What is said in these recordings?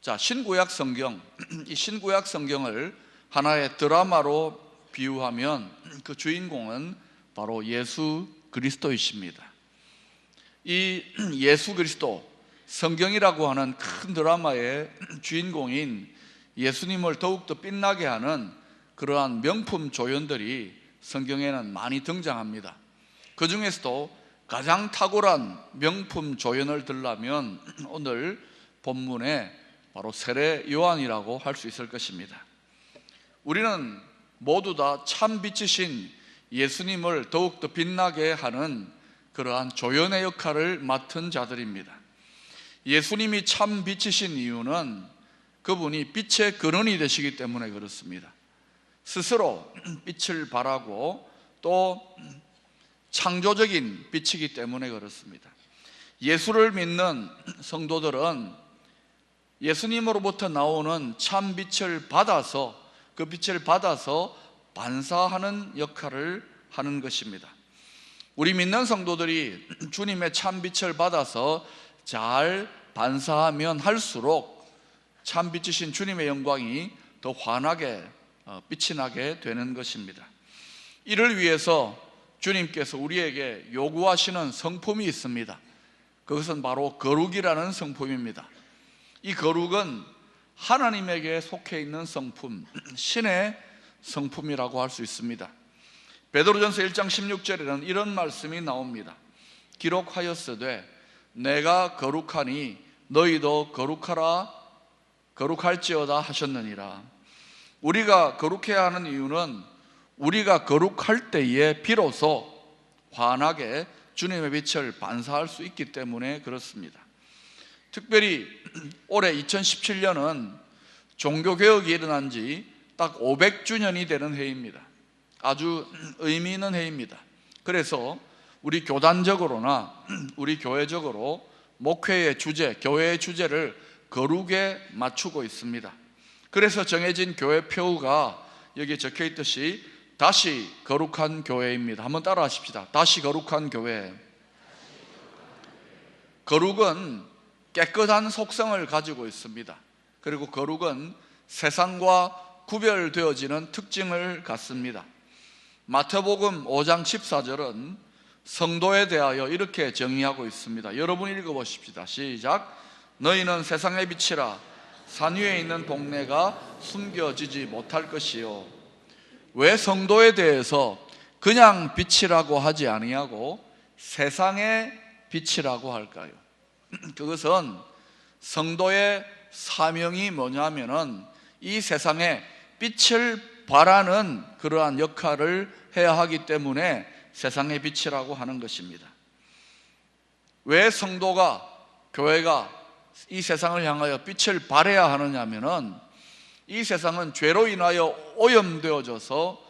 자, 신구약 성경, 이 신구약 성경을 하나의 드라마로 비유하면 그 주인공은 바로 예수 그리스도이십니다. 이 예수 그리스도, 성경이라고 하는 큰 드라마의 주인공인 예수님을 더욱더 빛나게 하는 그러한 명품 조연들이 성경에는 많이 등장합니다. 그 중에서도 가장 탁월한 명품 조연을 들라면 오늘 본문에 바로 세례 요한이라고 할 수 있을 것입니다. 우리는 모두 다 참 빛이신 예수님을 더욱더 빛나게 하는 그러한 조연의 역할을 맡은 자들입니다. 예수님이 참 빛이신 이유는 그분이 빛의 근원이 되시기 때문에 그렇습니다. 스스로 빛을 발하고 또 창조적인 빛이기 때문에 그렇습니다. 예수를 믿는 성도들은 예수님으로부터 나오는 참 빛을 받아서 그 빛을 받아서 반사하는 역할을 하는 것입니다. 우리 믿는 성도들이 주님의 참 빛을 받아서 잘 반사하면 할수록 참 빛이신 주님의 영광이 더 환하게 빛이 나게 되는 것입니다. 이를 위해서 주님께서 우리에게 요구하시는 성품이 있습니다. 그것은 바로 거룩이라는 성품입니다. 이 거룩은 하나님에게 속해 있는 성품, 신의 성품이라고 할 수 있습니다. 베드로전서 1장 16절에는 이런 말씀이 나옵니다. 기록하였으되 내가 거룩하니 너희도 거룩하라 거룩할지어다 하셨느니라. 우리가 거룩해야 하는 이유는 우리가 거룩할 때에 비로소 환하게 주님의 빛을 반사할 수 있기 때문에 그렇습니다. 특별히 올해 2017년은 종교개혁이 일어난 지 딱 500주년이 되는 해입니다. 아주 의미 있는 해입니다. 그래서 우리 교단적으로나 우리 교회적으로 목회의 주제, 교회의 주제를 거룩에 맞추고 있습니다. 그래서 정해진 교회 표가 여기에 적혀 있듯이 다시 거룩한 교회입니다. 한번 따라 하십시다. 다시 거룩한 교회. 거룩은 깨끗한 속성을 가지고 있습니다. 그리고 거룩은 세상과 구별되어지는 특징을 갖습니다. 마태복음 5장 14절은 성도에 대하여 이렇게 정의하고 있습니다. 여러분 읽어보십시다. 시작. 너희는 세상의 빛이라. 산 위에 있는 동네가 숨겨지지 못할 것이요. 왜 성도에 대해서 그냥 빛이라고 하지 아니하고 세상의 빛이라고 할까요? 그것은 성도의 사명이 뭐냐면은 이 세상에 빛을 발하는 그러한 역할을 해야 하기 때문에 세상의 빛이라고 하는 것입니다. 왜 성도가, 교회가 이 세상을 향하여 빛을 발해야 하느냐면은 이 세상은 죄로 인하여 오염되어져서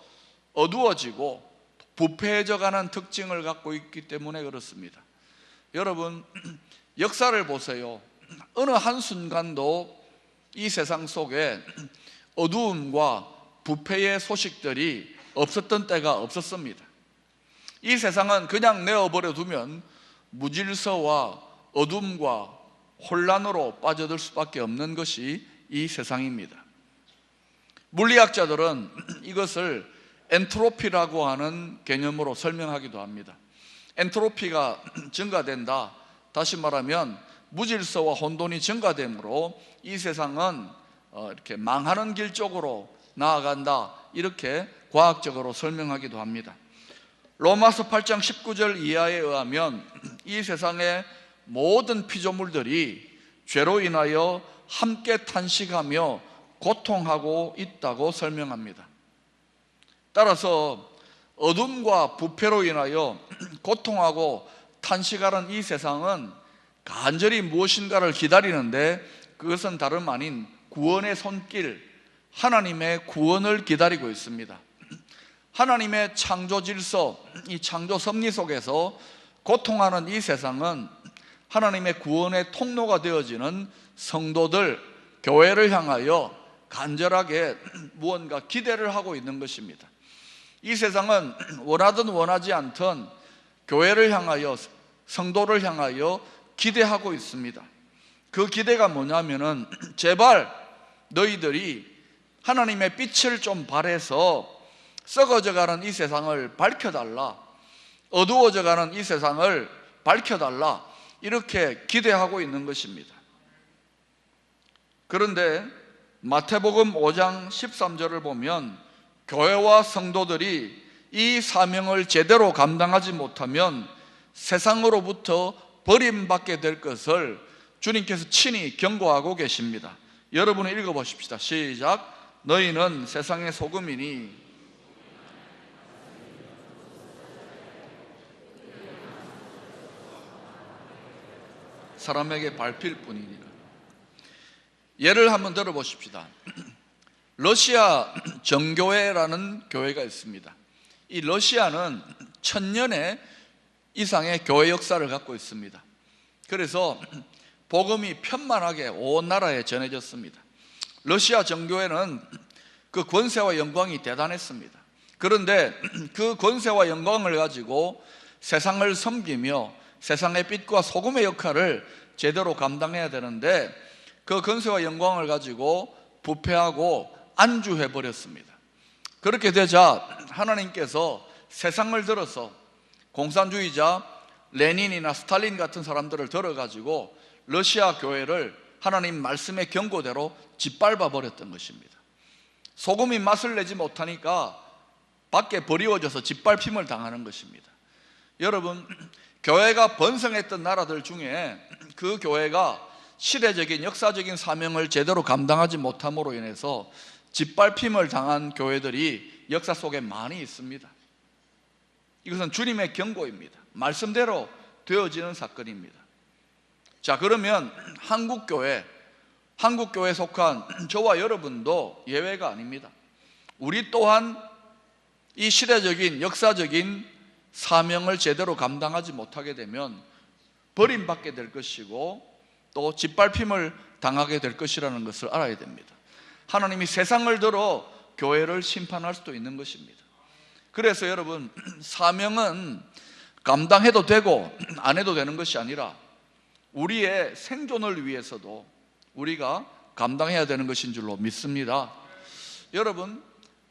어두워지고 부패해져 가는 특징을 갖고 있기 때문에 그렇습니다. 여러분, 역사를 보세요. 어느 한순간도 이 세상 속에 어두움과 부패의 소식들이 없었던 때가 없었습니다. 이 세상은 그냥 내어버려 두면 무질서와 어둠과 혼란으로 빠져들 수밖에 없는 것이 이 세상입니다. 물리학자들은 이것을 엔트로피라고 하는 개념으로 설명하기도 합니다. 엔트로피가 증가된다, 다시 말하면 무질서와 혼돈이 증가되므로 이 세상은 이렇게 망하는 길 쪽으로 나아간다, 이렇게 과학적으로 설명하기도 합니다. 로마서 8장 19절 이하에 의하면 이 세상의 모든 피조물들이 죄로 인하여 함께 탄식하며 고통하고 있다고 설명합니다. 따라서 어둠과 부패로 인하여 고통하고 탄식하는 이 세상은 간절히 무엇인가를 기다리는데 그것은 다름 아닌 구원의 손길, 하나님의 구원을 기다리고 있습니다. 하나님의 창조 질서, 이 창조 섭리 속에서 고통하는 이 세상은 하나님의 구원의 통로가 되어지는 성도들, 교회를 향하여 간절하게 무언가 기대를 하고 있는 것입니다. 이 세상은 원하든 원하지 않든 교회를 향하여, 성도를 향하여 기대하고 있습니다. 그 기대가 뭐냐면은 제발 너희들이 하나님의 빛을 좀 발해서 썩어져가는 이 세상을 밝혀달라, 어두워져가는 이 세상을 밝혀달라, 이렇게 기대하고 있는 것입니다. 그런데 마태복음 5장 13절을 보면 교회와 성도들이 이 사명을 제대로 감당하지 못하면 세상으로부터 버림받게 될 것을 주님께서 친히 경고하고 계십니다. 여러분이 읽어보십시다. 시작. 너희는 세상의 소금이니 사람에게 밟힐 뿐이니라. 예를 한번 들어보십시다. 러시아 정교회라는 교회가 있습니다. 이 러시아는 1000년의 이상의 교회 역사를 갖고 있습니다. 그래서 복음이 편만하게 온 나라에 전해졌습니다. 러시아 정교회는 그 권세와 영광이 대단했습니다. 그런데 그 권세와 영광을 가지고 세상을 섬기며 세상의 빛과 소금의 역할을 제대로 감당해야 되는데 그 권세와 영광을 가지고 부패하고 안주해 버렸습니다. 그렇게 되자 하나님께서 세상을 들어서 공산주의자 레닌이나 스탈린 같은 사람들을 들어가지고 러시아 교회를 하나님 말씀의 경고대로 짓밟아 버렸던 것입니다. 소금이 맛을 내지 못하니까 밖에 버리워져서 짓밟힘을 당하는 것입니다. 여러분, 교회가 번성했던 나라들 중에 그 교회가 시대적인 역사적인 사명을 제대로 감당하지 못함으로 인해서 짓밟힘을 당한 교회들이 역사 속에 많이 있습니다. 이것은 주님의 경고입니다. 말씀대로 되어지는 사건입니다. 자, 그러면 한국교회에 속한 저와 여러분도 예외가 아닙니다. 우리 또한 이 시대적인 역사적인 사명을 제대로 감당하지 못하게 되면 버림받게 될 것이고 또 짓밟힘을 당하게 될 것이라는 것을 알아야 됩니다. 하나님이 세상을 들어 교회를 심판할 수도 있는 것입니다. 그래서 여러분, 사명은 감당해도 되고 안 해도 되는 것이 아니라 우리의 생존을 위해서도 우리가 감당해야 되는 것인 줄로 믿습니다. 여러분,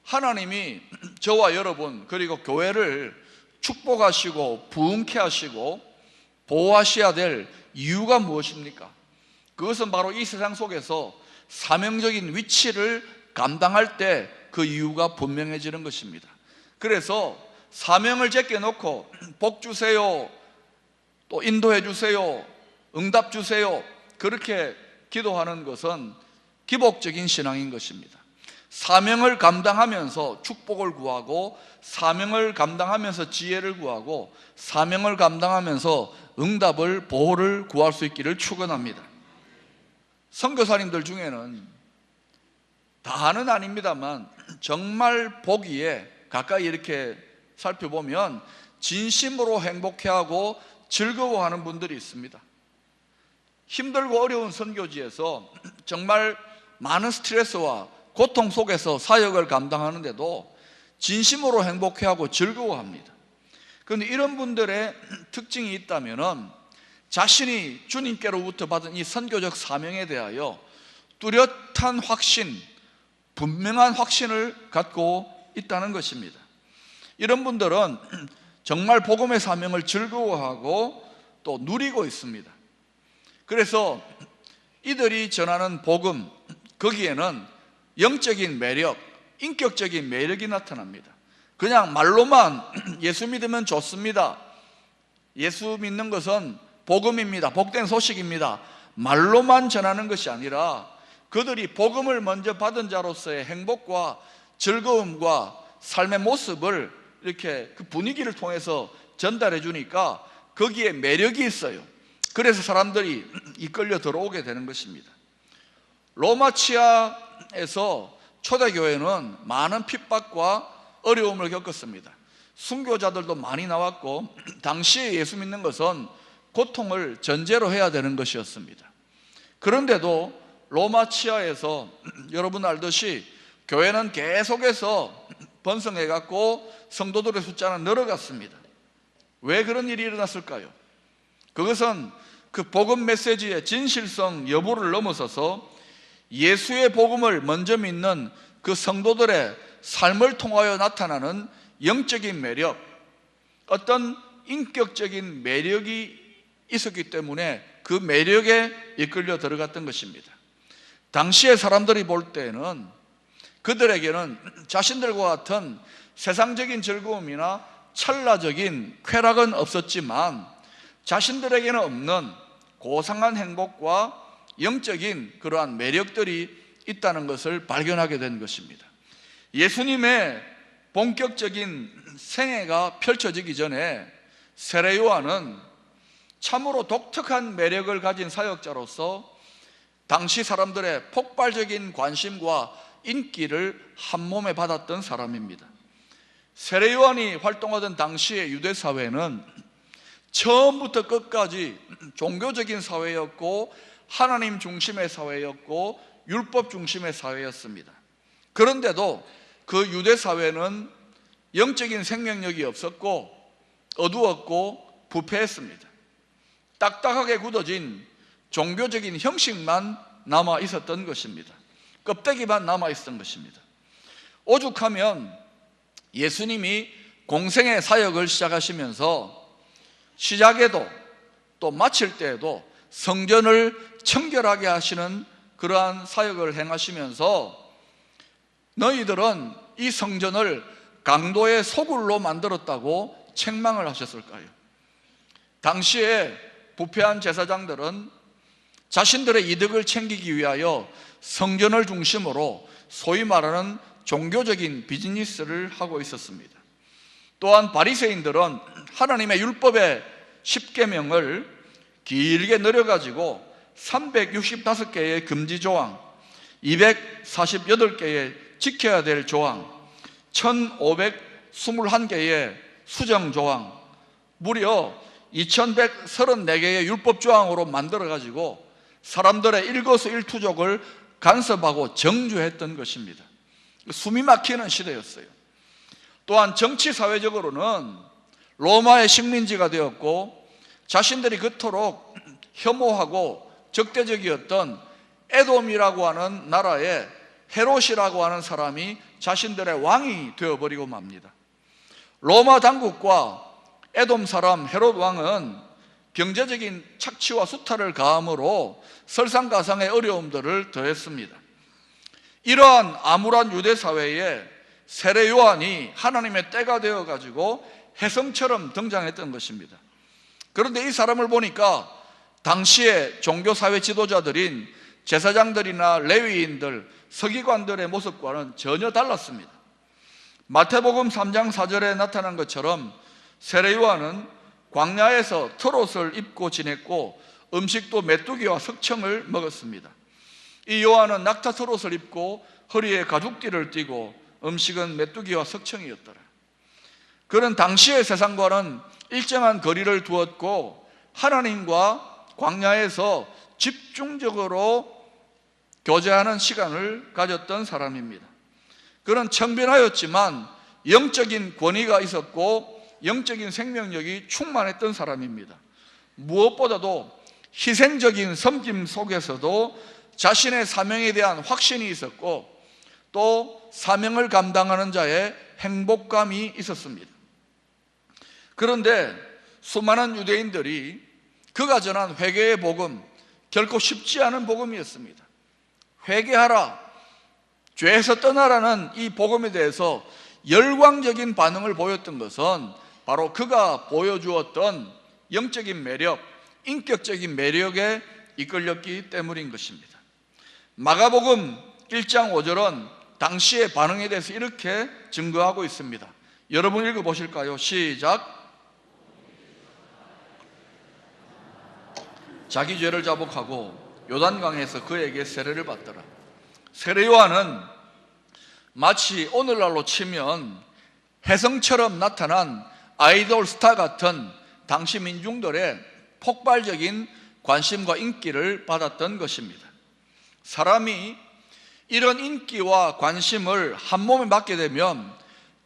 하나님이 저와 여러분 그리고 교회를 축복하시고 부흥케 하시고 보호하셔야 될 이유가 무엇입니까? 그것은 바로 이 세상 속에서 사명적인 위치를 감당할 때 그 이유가 분명해지는 것입니다. 그래서 사명을 제껴놓고 복 주세요, 또 인도해 주세요, 응답 주세요, 그렇게 기도하는 것은 기복적인 신앙인 것입니다. 사명을 감당하면서 축복을 구하고 사명을 감당하면서 지혜를 구하고 사명을 감당하면서 응답을, 보호를 구할 수 있기를 축원합니다. 선교사님들 중에는 다는 아닙니다만 정말 보기에 가까이 이렇게 살펴보면 진심으로 행복해하고 즐거워하는 분들이 있습니다. 힘들고 어려운 선교지에서 정말 많은 스트레스와 고통 속에서 사역을 감당하는데도 진심으로 행복해하고 즐거워합니다. 그런데 이런 분들의 특징이 있다면 자신이 주님께로부터 받은 이 선교적 사명에 대하여 뚜렷한 확신, 분명한 확신을 갖고 있다는 것입니다. 이런 분들은 정말 복음의 사명을 즐거워하고 또 누리고 있습니다. 그래서 이들이 전하는 복음, 거기에는 영적인 매력, 인격적인 매력이 나타납니다. 그냥 말로만 예수 믿으면 좋습니다, 예수 믿는 것은 복음입니다, 복된 소식입니다, 말로만 전하는 것이 아니라 그들이 복음을 먼저 받은 자로서의 행복과 즐거움과 삶의 모습을 이렇게 그 분위기를 통해서 전달해 주니까 거기에 매력이 있어요. 그래서 사람들이 이끌려 들어오게 되는 것입니다. 로마치아에서 초대교회는 많은 핍박과 어려움을 겪었습니다. 순교자들도 많이 나왔고 당시에 예수 믿는 것은 고통을 전제로 해야 되는 것이었습니다. 그런데도 로마치아에서 여러분 알듯이 교회는 계속해서 번성해 갖고 성도들의 숫자는 늘어갔습니다. 왜 그런 일이 일어났을까요? 그것은 그 복음 메시지의 진실성 여부를 넘어서서 예수의 복음을 먼저 믿는 그 성도들의 삶을 통하여 나타나는 영적인 매력, 어떤 인격적인 매력이 있었기 때문에 그 매력에 이끌려 들어갔던 것입니다. 당시의 사람들이 볼 때는 그들에게는 자신들과 같은 세상적인 즐거움이나 찰나적인 쾌락은 없었지만 자신들에게는 없는 고상한 행복과 영적인 그러한 매력들이 있다는 것을 발견하게 된 것입니다. 예수님의 본격적인 생애가 펼쳐지기 전에 세례 요한은 참으로 독특한 매력을 가진 사역자로서 당시 사람들의 폭발적인 관심과 인기를 한몸에 받았던 사람입니다. 세례 요한이 활동하던 당시의 유대 사회는 처음부터 끝까지 종교적인 사회였고 하나님 중심의 사회였고 율법 중심의 사회였습니다. 그런데도 그 유대 사회는 영적인 생명력이 없었고 어두웠고 부패했습니다. 딱딱하게 굳어진 종교적인 형식만 남아 있었던 것입니다. 껍데기만 남아 있었던 것입니다. 오죽하면 예수님이 공생의 사역을 시작하시면서 시작에도 또 마칠 때에도 성전을 청결하게 하시는 그러한 사역을 행하시면서 너희들은 이 성전을 강도의 소굴로 만들었다고 책망을 하셨을까요? 당시에 부패한 제사장들은 자신들의 이득을 챙기기 위하여 성전을 중심으로 소위 말하는 종교적인 비즈니스를 하고 있었습니다. 또한 바리새인들은 하나님의 율법의 10계명을 길게 늘여가지고 365개의 금지 조항, 248개의 지켜야 될 조항, 1521개의 수정 조항, 무려 2134개의 율법 조항으로 만들어가지고 사람들의 일거수일투족을 간섭하고 정죄했던 것입니다. 숨이 막히는 시대였어요. 또한 정치 사회적으로는 로마의 식민지가 되었고 자신들이 그토록 혐오하고 적대적이었던 에돔이라고 하는 나라의 헤롯이라고 하는 사람이 자신들의 왕이 되어버리고 맙니다. 로마 당국과 에돔 사람 헤롯 왕은 경제적인 착취와 수탈을 가함으로 설상가상의 어려움들을 더했습니다. 이러한 암울한 유대 사회에 세례 요한이 하나님의 때가 되어가지고 혜성처럼 등장했던 것입니다. 그런데 이 사람을 보니까 당시의 종교사회 지도자들인 제사장들이나 레위인들, 서기관들의 모습과는 전혀 달랐습니다. 마태복음 3장 4절에 나타난 것처럼 세례 요한은 광야에서 털옷을 입고 지냈고 음식도 메뚜기와 석청을 먹었습니다. 이 요한은 낙타 털옷을 입고 허리에 가죽띠를 띠고 음식은 메뚜기와 석청이었더라. 그는 당시의 세상과는 일정한 거리를 두었고 하나님과 광야에서 집중적으로 교제하는 시간을 가졌던 사람입니다. 그는 청빈하였지만 영적인 권위가 있었고 영적인 생명력이 충만했던 사람입니다. 무엇보다도 희생적인 섬김 속에서도 자신의 사명에 대한 확신이 있었고 또 사명을 감당하는 자의 행복감이 있었습니다. 그런데 수많은 유대인들이 그가 전한 회개의 복음, 결코 쉽지 않은 복음이었습니다. 회개하라, 죄에서 떠나라는 이 복음에 대해서 열광적인 반응을 보였던 것은 바로 그가 보여주었던 영적인 매력, 인격적인 매력에 이끌렸기 때문인 것입니다. 마가복음 1장 5절은 당시의 반응에 대해서 이렇게 증거하고 있습니다. 여러분 읽어보실까요? 시작. 자기 죄를 자복하고 요단강에서 그에게 세례를 받더라. 세례 요한은 마치 오늘날로 치면 혜성처럼 나타난 아이돌 스타 같은 당시 민중들의 폭발적인 관심과 인기를 받았던 것입니다. 사람이 이런 인기와 관심을 한 몸에 받게 되면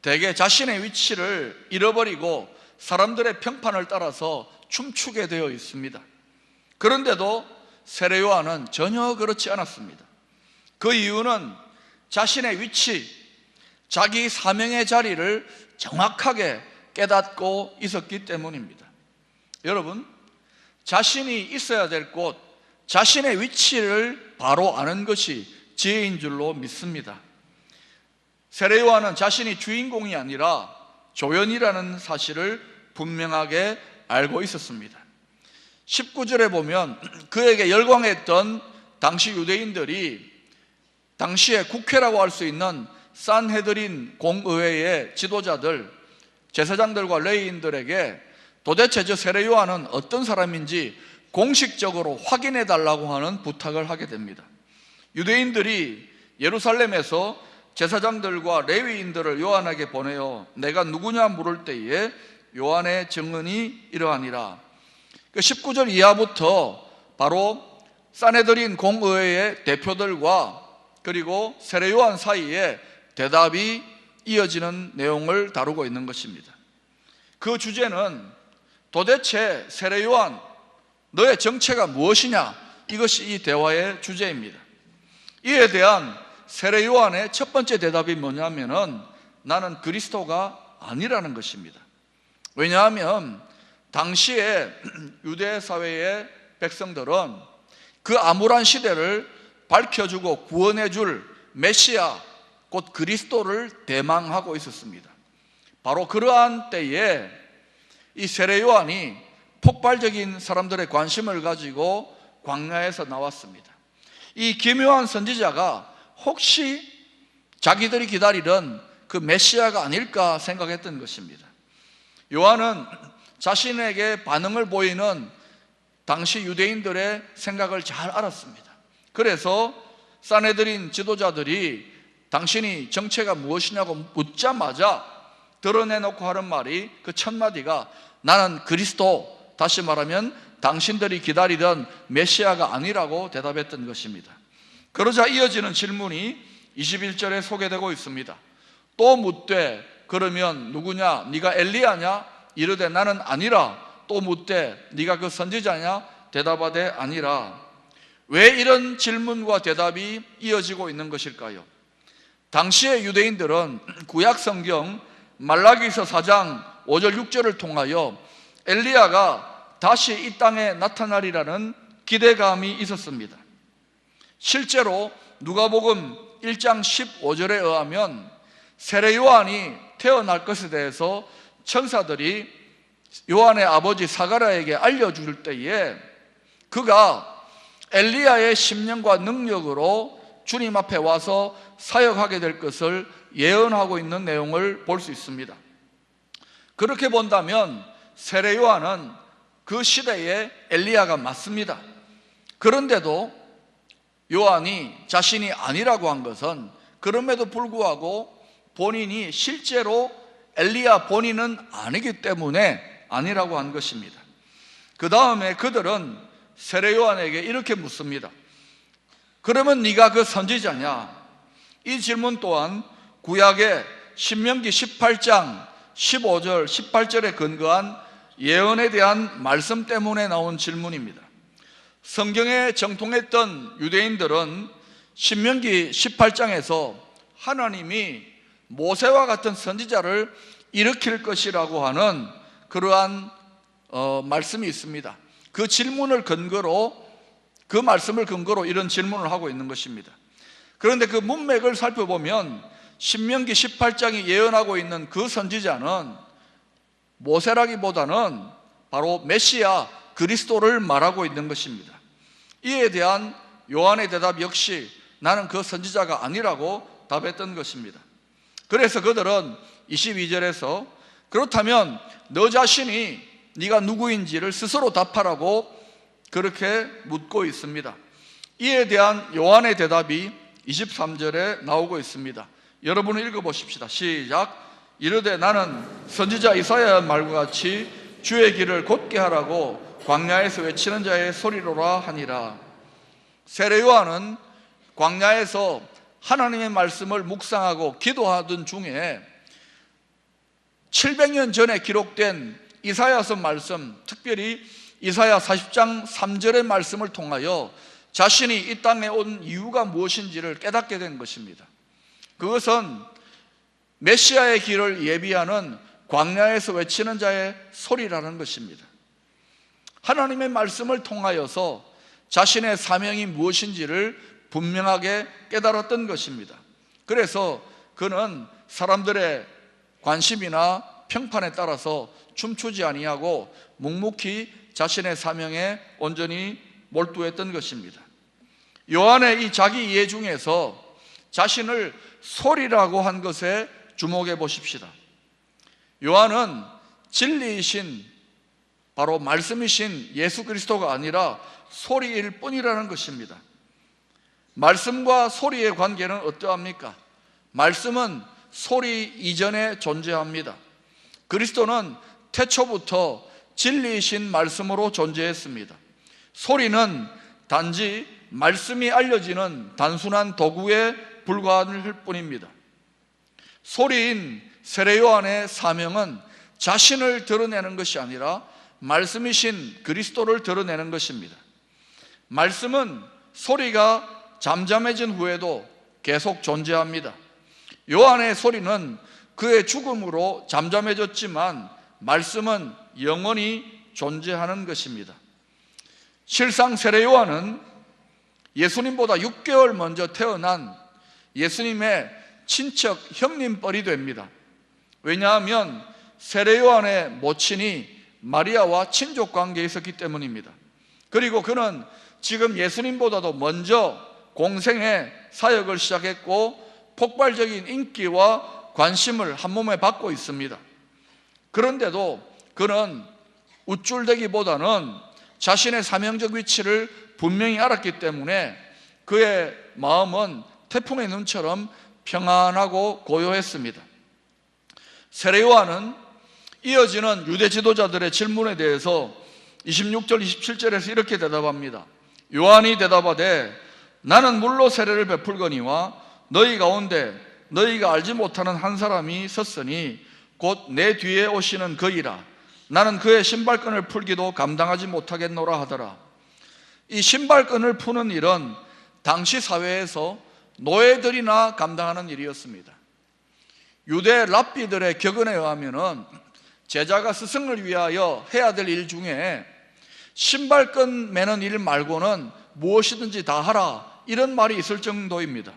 대개 자신의 위치를 잃어버리고 사람들의 평판을 따라서 춤추게 되어 있습니다. 그런데도 세례 요한은 전혀 그렇지 않았습니다. 그 이유는 자신의 위치, 자기 사명의 자리를 정확하게 깨닫고 있었기 때문입니다. 여러분, 자신이 있어야 될 곳, 자신의 위치를 바로 아는 것이 지혜인 줄로 믿습니다. 세례 요한은 자신이 주인공이 아니라 조연이라는 사실을 분명하게 알고 있었습니다. 19절에 보면 그에게 열광했던 당시 유대인들이 당시에 국회라고 할 수 있는 산헤드린 공의회의 지도자들, 제사장들과 레위인들에게 도대체 저 세례 요한은 어떤 사람인지 공식적으로 확인해 달라고 하는 부탁을 하게 됩니다. 유대인들이 예루살렘에서 제사장들과 레위인들을 요한에게 보내어 내가 누구냐 물을 때에 요한의 증언이 이러하니라. 19절 이하부터 바로 산헤드린 공의회의 대표들과 그리고 세례 요한 사이에 대답이 이어지는 내용을 다루고 있는 것입니다. 그 주제는 도대체 세례 요한, 너의 정체가 무엇이냐? 이것이 이 대화의 주제입니다. 이에 대한 세례 요한의 첫 번째 대답이 뭐냐면은 나는 그리스도가 아니라는 것입니다. 왜냐하면 당시에 유대 사회의 백성들은 그 암울한 시대를 밝혀주고 구원해줄 메시아, 곧 그리스도를 대망하고 있었습니다. 바로 그러한 때에 이 세례 요한이 폭발적인 사람들의 관심을 가지고 광야에서 나왔습니다. 이 기묘한 선지자가 혹시 자기들이 기다리던 그 메시아가 아닐까 생각했던 것입니다. 요한은 자신에게 반응을 보이는 당시 유대인들의 생각을 잘 알았습니다. 그래서 산헤드린 지도자들이 당신이 정체가 무엇이냐고 묻자마자 드러내놓고 하는 말이 그 첫 마디가 나는 그리스도, 다시 말하면 당신들이 기다리던 메시아가 아니라고 대답했던 것입니다. 그러자 이어지는 질문이 21절에 소개되고 있습니다. 또 묻되 그러면 누구냐? 네가 엘리야냐? 이르되 나는 아니라. 또 묻되 네가 그 선지자냐? 대답하되 아니라. 왜 이런 질문과 대답이 이어지고 있는 것일까요? 당시의 유대인들은 구약 성경 말라기서 4장 5절 6절을 통하여 엘리야가 다시 이 땅에 나타나리라는 기대감이 있었습니다. 실제로 누가복음 1장 15절에 의하면 세례 요한이 태어날 것에 대해서 천사들이 요한의 아버지 사가랴에게 알려줄 때에 그가 엘리야의 심령과 능력으로 주님 앞에 와서 사역하게 될 것을 예언하고 있는 내용을 볼 수 있습니다. 그렇게 본다면 세례 요한은 그 시대의 엘리야가 맞습니다. 그런데도 요한이 자신이 아니라고 한 것은 그럼에도 불구하고 본인이 실제로 엘리야 본인은 아니기 때문에 아니라고 한 것입니다. 그 다음에 그들은 세례 요한에게 이렇게 묻습니다. 그러면 네가 그 선지자냐? 이 질문 또한 구약의 신명기 18장 15절 18절에 근거한 예언에 대한 말씀 때문에 나온 질문입니다. 성경에 정통했던 유대인들은 신명기 18장에서 하나님이 모세와 같은 선지자를 일으킬 것이라고 하는 그러한 말씀이 있습니다. 그 질문을 근거로, 그 말씀을 근거로 이런 질문을 하고 있는 것입니다. 그런데 그 문맥을 살펴보면 신명기 18장이 예언하고 있는 그 선지자는 모세라기보다는 바로 메시아 그리스도를 말하고 있는 것입니다. 이에 대한 요한의 대답 역시 나는 그 선지자가 아니라고 답했던 것입니다. 그래서 그들은 22절에서 그렇다면 너 자신이 네가 누구인지를 스스로 답하라고 그렇게 묻고 있습니다. 이에 대한 요한의 대답이 23절에 나오고 있습니다. 여러분은 읽어보십시다. 시작. 이르되 나는 선지자 이사야의 말과 같이 주의 길을 곧게 하라고 광야에서 외치는 자의 소리로라 하니라. 세례 요한은 광야에서 하나님의 말씀을 묵상하고 기도하던 중에 700년 전에 기록된 이사야서 말씀, 특별히 이사야 40장 3절의 말씀을 통하여 자신이 이 땅에 온 이유가 무엇인지를 깨닫게 된 것입니다. 그것은 메시아의 길을 예비하는 광야에서 외치는 자의 소리라는 것입니다. 하나님의 말씀을 통하여서 자신의 사명이 무엇인지를 분명하게 깨달았던 것입니다. 그래서 그는 사람들의 관심이나 평판에 따라서 춤추지 아니하고 묵묵히 자신의 사명에 온전히 몰두했던 것입니다. 요한의 이 자기 이해 중에서 자신을 소리라고 한 것에 주목해 보십시다. 요한은 진리이신 바로 말씀이신 예수 그리스도가 아니라 소리일 뿐이라는 것입니다. 말씀과 소리의 관계는 어떠합니까? 말씀은 소리 이전에 존재합니다. 그리스도는 태초부터 진리이신 말씀으로 존재했습니다. 소리는 단지 말씀이 알려지는 단순한 도구에 불과할 뿐입니다. 소리인 세례 요한의 사명은 자신을 드러내는 것이 아니라 말씀이신 그리스도를 드러내는 것입니다. 말씀은 소리가 잠잠해진 후에도 계속 존재합니다. 요한의 소리는 그의 죽음으로 잠잠해졌지만 말씀은 영원히 존재하는 것입니다. 실상 세례 요한은 예수님보다 6개월 먼저 태어난 예수님의 친척 형님뻘이 됩니다. 왜냐하면 세례 요한의 모친이 마리아와 친족 관계에 있었기 때문입니다. 그리고 그는 지금 예수님보다도 먼저 공생의 사역을 시작했고 폭발적인 인기와 관심을 한몸에 받고 있습니다. 그런데도 그는 우쭐대기보다는 자신의 사명적 위치를 분명히 알았기 때문에 그의 마음은 태풍의 눈처럼 평안하고 고요했습니다. 세례 요한은 이어지는 유대 지도자들의 질문에 대해서 26절 27절에서 이렇게 대답합니다. 요한이 대답하되 나는 물로 세례를 베풀거니와 너희 가운데 너희가 알지 못하는 한 사람이 섰으니 곧 내 뒤에 오시는 그이라. 나는 그의 신발끈을 풀기도 감당하지 못하겠노라 하더라. 이 신발끈을 푸는 일은 당시 사회에서 노예들이나 감당하는 일이었습니다. 유대 랍비들의 격언에 의하면 제자가 스승을 위하여 해야 될 일 중에 신발끈 매는 일 말고는 무엇이든지 다 하라, 이런 말이 있을 정도입니다.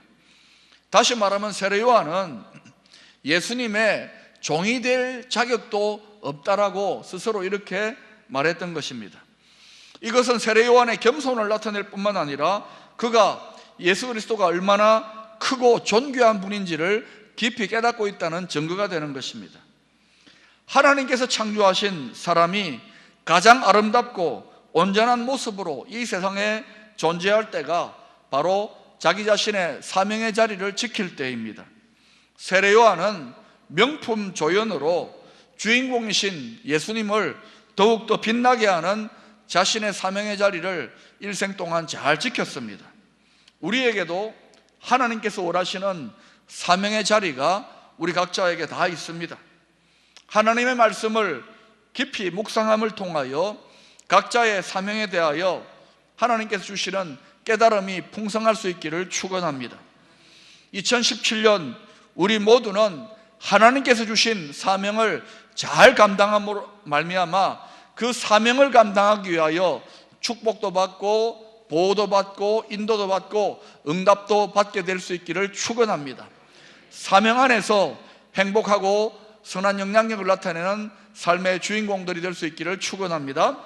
다시 말하면 세례 요한은 예수님의 종이 될 자격도 없다라고 스스로 이렇게 말했던 것입니다. 이것은 세례 요한의 겸손을 나타낼 뿐만 아니라 그가 예수 그리스도가 얼마나 크고 존귀한 분인지를 깊이 깨닫고 있다는 증거가 되는 것입니다. 하나님께서 창조하신 사람이 가장 아름답고 온전한 모습으로 이 세상에 존재할 때가 바로 자기 자신의 사명의 자리를 지킬 때입니다. 세례 요한은 명품 조연으로 주인공이신 예수님을 더욱더 빛나게 하는 자신의 사명의 자리를 일생 동안 잘 지켰습니다. 우리에게도 하나님께서 원하시는 사명의 자리가 우리 각자에게 다 있습니다. 하나님의 말씀을 깊이 묵상함을 통하여 각자의 사명에 대하여 하나님께서 주시는 깨달음이 풍성할 수 있기를 축원합니다. 2017년 우리 모두는 하나님께서 주신 사명을 잘 감당함으로 말미암아 그 사명을 감당하기 위하여 축복도 받고 보호도 받고 인도도 받고 응답도 받게 될 수 있기를 축원합니다. 사명 안에서 행복하고 선한 영향력을 나타내는 삶의 주인공들이 될 수 있기를 축원합니다.